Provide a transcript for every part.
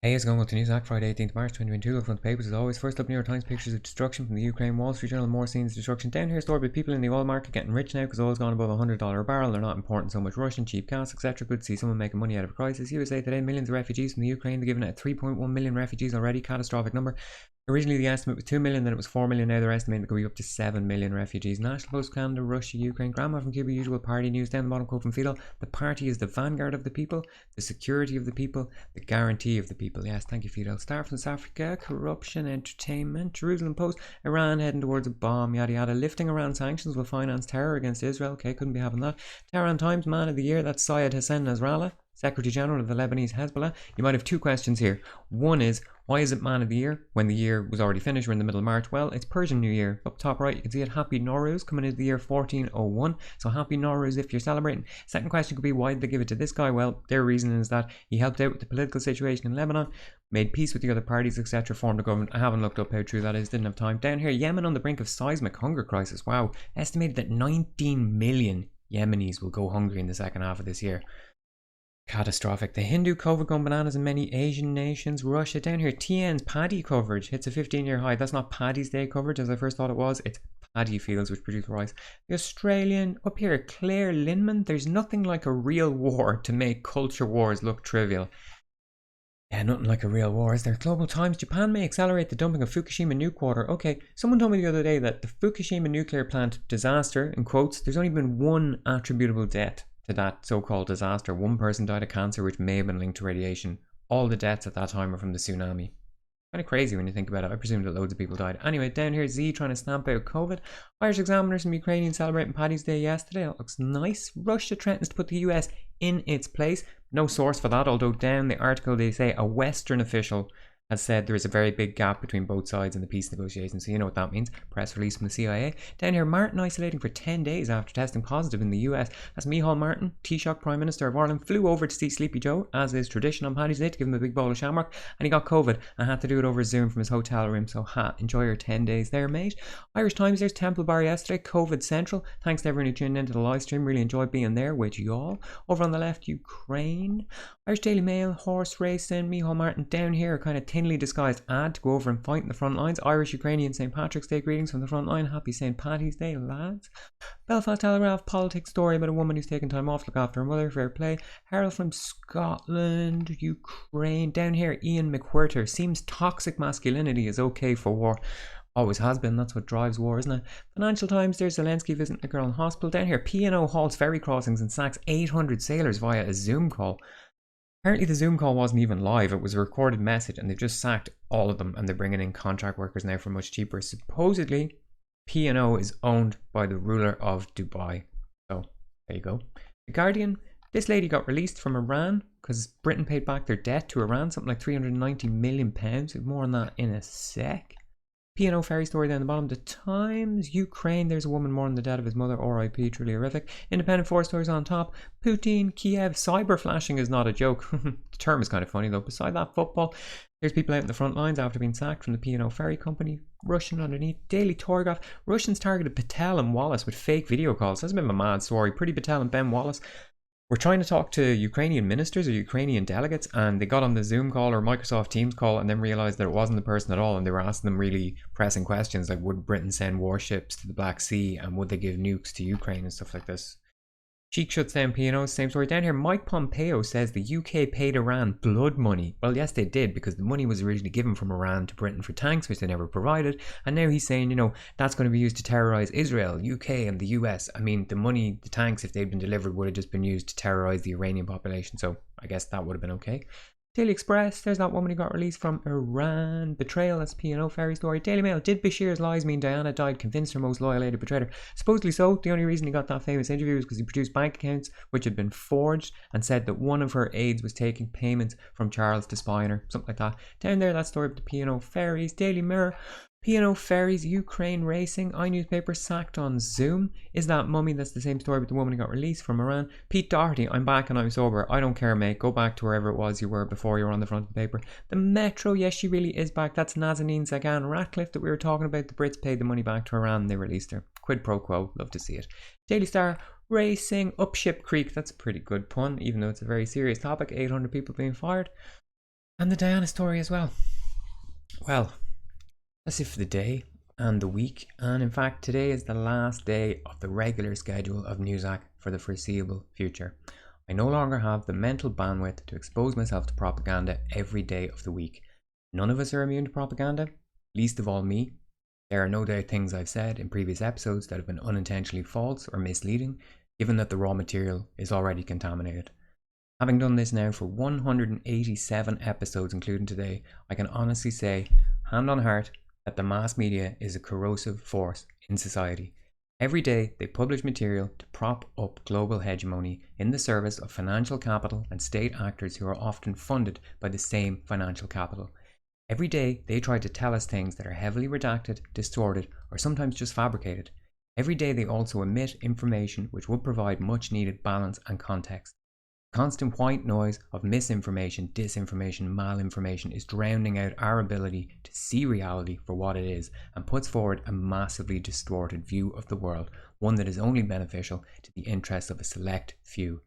Hey, it's going with the news. Act Friday, 18th March 2022. Look front papers as always. First up, New York Times pictures of destruction from the Ukraine. Wall Street Journal, more scenes of destruction. Down here, story about people in the oil market getting rich now because oil's gone above $100 a barrel. They're not important so much. Russian cheap gas, etc. Good to see someone making money out of a crisis. USA Today, millions of refugees from the Ukraine. They're giving it 3.1 million refugees already. Catastrophic number. Originally, the estimate was 2 million, then it was 4 million. Now they're estimating it could be up to 7 million refugees. National Post, Canada, Russia, Ukraine. Grandma from Cuba, usual party news. Down the bottom, quote from Fidel: the party is the vanguard of the people, the security of the people, the guarantee of the people. Yes, thank you, Fidel. Star from South Africa, corruption, entertainment. Jerusalem Post, Iran heading towards a bomb, yada yada. Lifting Iran sanctions will finance terror against Israel. Okay, couldn't be having that. Tehran Times, man of the year, that's Syed Hassan Nasrallah, Secretary General of the Lebanese Hezbollah. You might have two questions here. One is, why is it Man of the Year when the year was already finished? We're in the middle of March. Well, it's Persian New Year. Up top right, you can see it. Happy Nowruz coming into the year 1401. So happy Nowruz if you're celebrating. Second question could be, why did they give it to this guy? Well, their reason is that he helped out with the political situation in Lebanon, made peace with the other parties, etc., formed a government. I haven't looked up how true that is, didn't have time. Down here, Yemen on the brink of seismic hunger crisis. Wow. Estimated that 19 million Yemenis will go hungry in the second half of this year. Catastrophic. The Hindu COVID going bananas in many Asian nations. Russia. Down here, TN's paddy coverage hits a 15-year high. That's not Paddy's Day coverage as I first thought it was. It's paddy fields which produce rice. The Australian, up here, Claire Linman. There's nothing like a real war to make culture wars look trivial. Yeah, nothing like a real war, is there? Global Times, Japan may accelerate the dumping of Fukushima nuke water. Okay, someone told me the other day that the Fukushima nuclear plant disaster, in quotes, there's only been one attributable death to that so-called disaster. One person died of cancer, which may have been linked to radiation. All the deaths at that time were from the tsunami. Kind of crazy when you think about it. I presume that loads of people died. Anyway, down here, Z trying to stamp out COVID. Irish examiners from Ukraine celebrating Paddy's Day yesterday. That looks nice. Russia threatens to put the US in its place. No source for that, although down the article they say a Western official has said there is a very big gap between both sides in the peace negotiations, so you know what that means. Press release from the CIA. Down here, Martin isolating for 10 days after testing positive in the US. That's Micheál Martin, Taoiseach Prime Minister of Ireland, flew over to see Sleepy Joe, as is tradition on Paddy's Day, to give him a big bowl of shamrock, and he got COVID and had to do it over Zoom from his hotel room, so enjoy your 10 days there, mate. Irish Times, there's Temple Bar yesterday, COVID Central. Thanks to everyone who tuned into the live stream, really enjoyed being there with y'all. Over on the left, Ukraine. Irish Daily Mail, horse racing, Micheál Martin. Down here, a kind of thinly disguised ad to go over and fight in the front lines. Irish Ukrainian St. Patrick's Day greetings from the front line. Happy St. Paddy's Day, lads. Belfast Telegraph, politics story about a woman who's taken time off to look after her mother. Fair play. Herald from Scotland, Ukraine. Down here, Ian McWhirter. Seems toxic masculinity is okay for war. Always has been. That's what drives war, isn't it? Financial Times, there's Zelensky visiting a girl in hospital. Down here, P&O halts ferry crossings and sacks 800 sailors via a Zoom call. Apparently the Zoom call wasn't even live, it was a recorded message, and they've just sacked all of them, and they're bringing in contract workers now for much cheaper. Supposedly, P&O is owned by the ruler of Dubai. So, there you go. The Guardian, this lady got released from Iran because Britain paid back their debt to Iran, something like £390 million. More on that in a sec. P&O ferry story down the bottom. The Times, Ukraine, there's a woman mourning the death of his mother, RIP, truly horrific. Independent, 4 stories on top. Putin, Kiev, cyber flashing is not a joke. The term is kind of funny though. Beside that, football. There's people out in the front lines after being sacked from the P&O ferry company. Russian underneath. Daily Telegraph. Russians targeted Patel and Wallace with fake video calls. That's a bit of a mad story. Pretty Patel and Ben Wallace were trying to talk to Ukrainian ministers or Ukrainian delegates, and they got on the Zoom call or Microsoft Teams call and then realized that it wasn't the person at all, and they were asking them really pressing questions like, would Britain send warships to the Black Sea, and would they give nukes to Ukraine and stuff like this. Cheek shuts down P&O, same story. Down here, Mike Pompeo says the UK paid Iran blood money. Well, yes, they did, because the money was originally given from Iran to Britain for tanks, which they never provided. And now he's saying, you know, that's going to be used to terrorize Israel, UK, and the US. I mean, the money, the tanks, if they'd been delivered, would have just been used to terrorize the Iranian population. So I guess that would have been okay. Daily Express, there's that woman who got released from Iran. Betrayal, that's P&O ferry story. Daily Mail, did Bashir's lies mean Diana died convinced her most loyal aide betrayed her? Supposedly so. The only reason he got that famous interview was because he produced bank accounts which had been forged and said that one of her aides was taking payments from Charles to spy on her. Something like that. Down there, that story about the P&O ferries. Daily Mirror, P&O ferries, Ukraine racing, iNewspaper sacked on Zoom. Is that mummy? That's the same story with the woman who got released from Iran. Pete Doherty, I'm back and I'm sober. I don't care, mate. Go back to wherever it was you were before you were on the front of the paper. The Metro, yes, she really is back. That's Nazanin Zaghari-Ratcliffe that we were talking about. The Brits paid the money back to Iran and they released her. Quid pro quo. Love to see it. Daily Star, racing, up Ship Creek. That's a pretty good pun, even though it's a very serious topic. 800 people being fired. And the Diana story as well. Well, that's it for the day and the week. And in fact, today is the last day of the regular schedule of Newsac for the foreseeable future. I no longer have the mental bandwidth to expose myself to propaganda every day of the week. None of us are immune to propaganda, least of all me. There are no doubt things I've said in previous episodes that have been unintentionally false or misleading, given that the raw material is already contaminated. Having done this now for 187 episodes, including today, I can honestly say, hand on heart, that the mass media is a corrosive force in society. Every day they publish material to prop up global hegemony in the service of financial capital and state actors who are often funded by the same financial capital. Every day they try to tell us things that are heavily redacted, distorted, or sometimes just fabricated. Every day they also emit information which would provide much needed balance and context. The constant white noise of misinformation, disinformation, malinformation is drowning out our ability to see reality for what it is and puts forward a massively distorted view of the world, one that is only beneficial to the interests of a select few.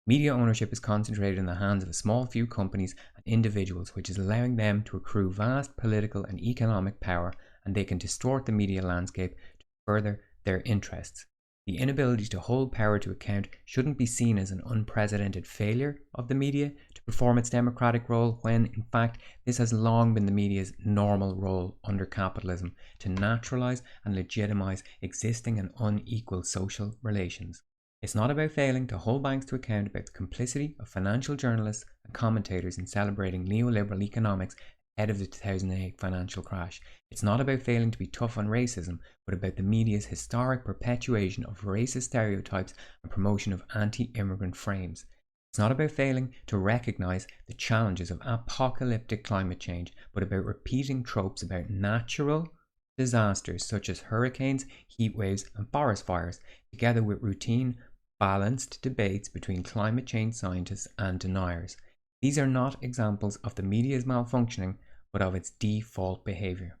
Media ownership is concentrated in the hands of a small few companies and individuals, which is allowing them to accrue vast political and economic power, and they can distort the media landscape to further their interests. The inability to hold power to account shouldn't be seen as an unprecedented failure of the media to perform its democratic role, when, in fact, this has long been the media's normal role under capitalism, to naturalize and legitimize existing and unequal social relations. It's not about failing to hold banks to account about the complicity of financial journalists and commentators in celebrating neoliberal economics ahead of the 2008 financial crash. It's not about failing to be tough on racism, but about the media's historic perpetuation of racist stereotypes and promotion of anti-immigrant frames. It's not about failing to recognise the challenges of apocalyptic climate change, but about repeating tropes about natural disasters such as hurricanes, heat waves, and forest fires, together with routine, balanced debates between climate change scientists and deniers. These are not examples of the media's malfunctioning, but of its default behaviour.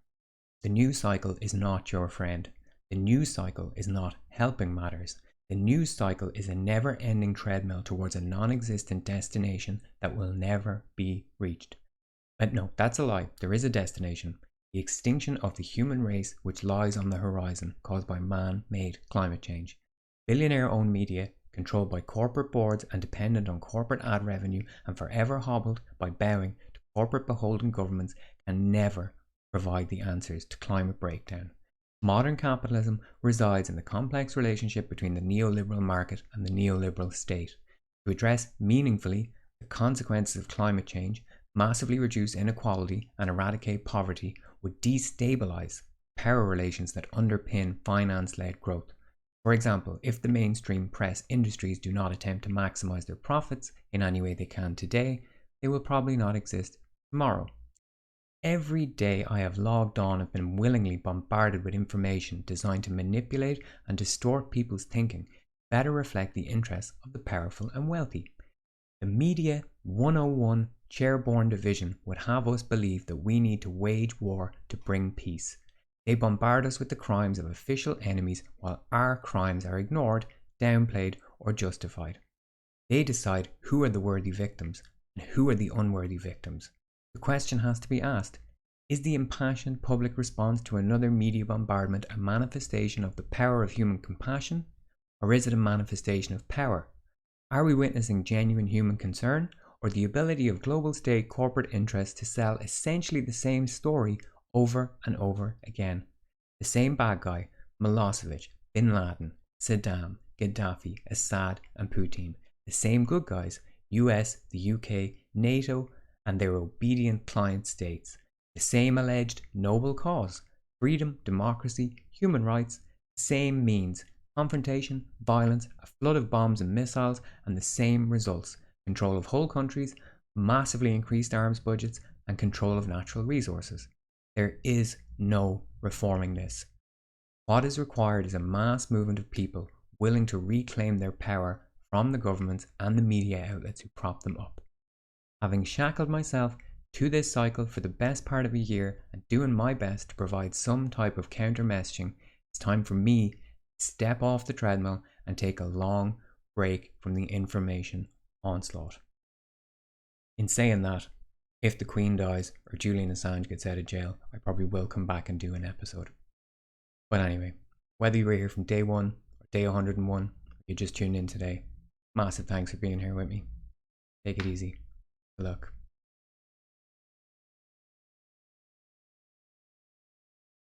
The news cycle is not your friend. The news cycle is not helping matters. The news cycle is a never-ending treadmill towards a non-existent destination that will never be reached. But no, that's a lie. There is a destination. The extinction of the human race, which lies on the horizon, caused by man-made climate change. Billionaire-owned media, controlled by corporate boards and dependent on corporate ad revenue and forever hobbled by bowing to corporate beholden governments, can never provide the answers to climate breakdown. Modern capitalism resides in the complex relationship between the neoliberal market and the neoliberal state. To address meaningfully the consequences of climate change, massively reduce inequality and eradicate poverty would destabilize power relations that underpin finance-led growth. For example, if the mainstream press industries do not attempt to maximize their profits in any way they can today, they will probably not exist tomorrow. Every day I have logged on and been willingly bombarded with information designed to manipulate and distort people's thinking to better reflect the interests of the powerful and wealthy. The Media 101 chairborne division would have us believe that we need to wage war to bring peace. They bombard us with the crimes of official enemies while our crimes are ignored, downplayed, or justified. They decide who are the worthy victims and who are the unworthy victims. The question has to be asked, is the impassioned public response to another media bombardment a manifestation of the power of human compassion, or is it a manifestation of power? Are we witnessing genuine human concern, or the ability of global state corporate interests to sell essentially the same story over and over again? The same bad guy, Milosevic, Bin Laden, Saddam, Gaddafi, Assad, and Putin. The same good guys, US, the UK, NATO, and their obedient client states. The same alleged noble cause, freedom, democracy, human rights. The same means, confrontation, violence, a flood of bombs and missiles, and the same results: control of whole countries, massively increased arms budgets, and control of natural resources. There is no reforming this. What is required is a mass movement of people willing to reclaim their power from the governments and the media outlets who prop them up. Having shackled myself to this cycle for the best part of a year and doing my best to provide some type of counter messaging, it's time for me to step off the treadmill and take a long break from the information onslaught. In saying that, if the Queen dies or Julian Assange gets out of jail, I probably will come back and do an episode. But anyway, whether you were here from day 1 or day 101, or you just tuned in today, massive thanks for being here with me. Take it easy. Good luck.